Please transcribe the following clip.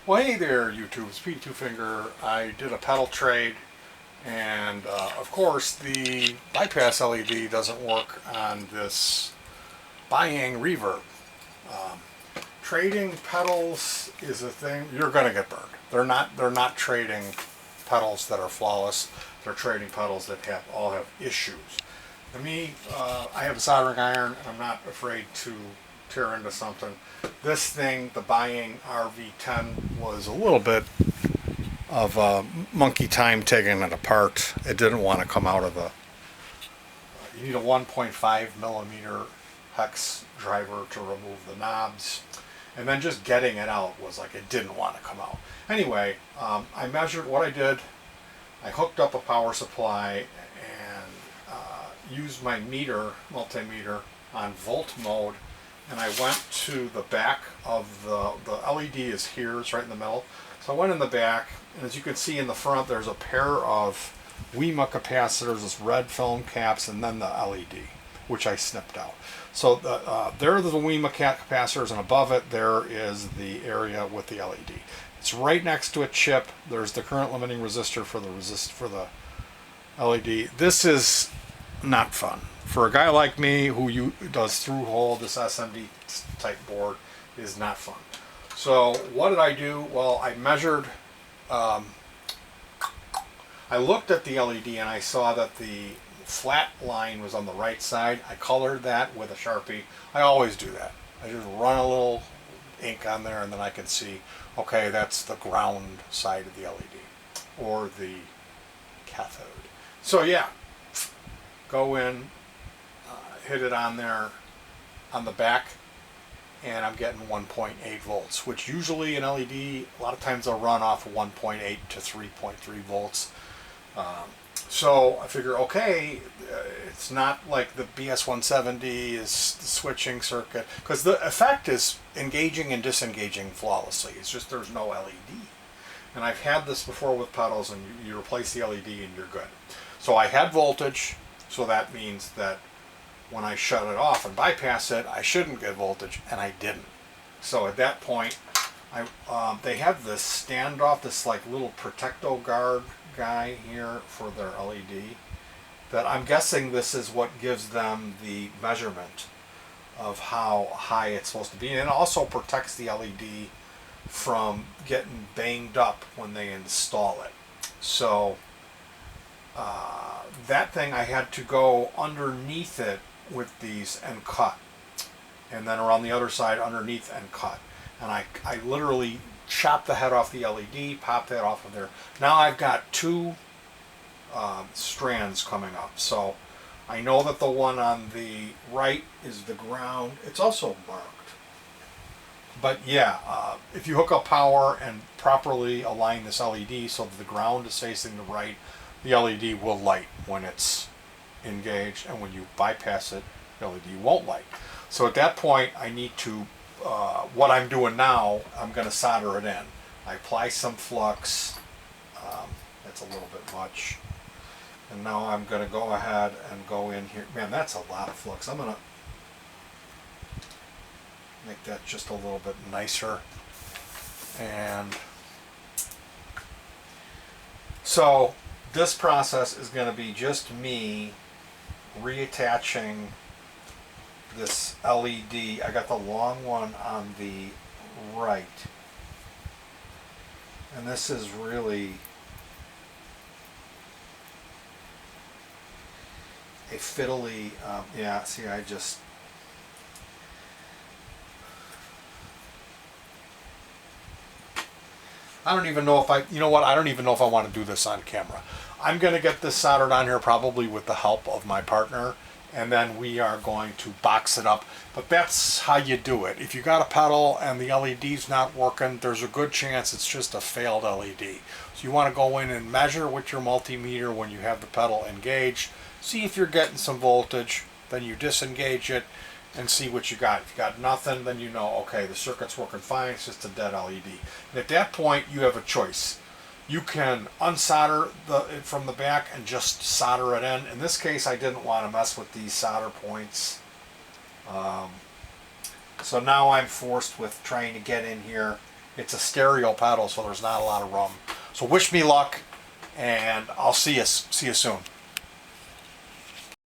Well, hey there, YouTube. It's Pete Two Finger. I did a pedal trade, and of course, the bypass LED doesn't work on this Buying reverb. Um, Trading pedals is a thing. You're going to get burned. They're not trading pedals that are flawless. They're trading pedals that all have issues. To me, I have a soldering iron, and I'm not afraid to tear into something. This thing, the Buying RV10, was a little bit of a monkey time taking it apart. It didn't want to come out of the. You need a 1.5 millimeter hex driver to remove the knobs, and then just getting it out was like it didn't want to come out. Anyway, I measured what I did. I hooked up a power supply and used my multimeter on volt mode, and I went to the back of the LED is here, it's right in the middle. So I went in the back, and as you can see in the front, there's a pair of WEMA capacitors, this red film caps, and then the LED, which I snipped out. So there are the WEMA capacitors, and above it there is the area with the LED. It's right next to a chip. There's the current limiting resistor for the LED. This is not fun for a guy like me who does through hole. This SMD type board is not fun. So what did I do? Well, I measured. I looked at the LED and I saw that the flat line was on the right side. I colored that with a Sharpie. I always do that. I just run a little ink on there, and then I can see, okay, that's the ground side of the LED or the cathode. So yeah, go in, hit it on there on the back, and I'm getting 1.8 volts, which usually an LED, a lot of times they'll run off of 1.8 to 3.3 volts. So I figure, okay, it's not like the BS170 is the switching circuit, because the effect is engaging and disengaging flawlessly. It's just there's no LED. And I've had this before with pedals, and you replace the LED and you're good. So I had voltage, so that means that when I shut it off and bypass it, I shouldn't get voltage, and I didn't. So at that point, they have this standoff, this like little protecto guard guy here for their LED, that I'm guessing this is what gives them the measurement of how high it's supposed to be, and it also protects the LED from getting banged up when they install it. So that thing, I had to go underneath it with these and cut, and then around the other side underneath and cut, and I literally chopped the head off the LED, popped that off of there. Now I've got two strands coming up, so I know that the one on the right is the ground. It's also marked. But yeah, if you hook up power and properly align this LED so that the ground is facing the right, the LED will light when it's engaged, and when you bypass it, the LED won't light. So at that point, I need to, what I'm doing now, I'm going to solder it in. I apply some flux. That's a little bit much. And now I'm going to go ahead and go in here. Man, that's a lot of flux. I'm going to make that just a little bit nicer. And so this process is going to be just me reattaching this LED. I got the long one on the right, and this is really a fiddly, yeah, see, I don't even know if I don't even know if I want to do this on camera. I'm going to get this soldered on here probably with the help of my partner, and then we are going to box it up. But that's how you do it. If you got a pedal and the LED's not working, there's a good chance it's just a failed LED. So you want to go in and measure with your multimeter when you have the pedal engaged. See if you're getting some voltage, then you disengage it and see what you got. If you got nothing, then you know, okay, the circuit's working fine, it's just a dead LED. And at that point, you have a choice. You can unsolder it from the back and just solder it in. In this case, I didn't want to mess with these solder points. So now I'm forced with trying to get in here It's a stereo pedal, so there's not a lot of room. So wish me luck, and I'll see you soon.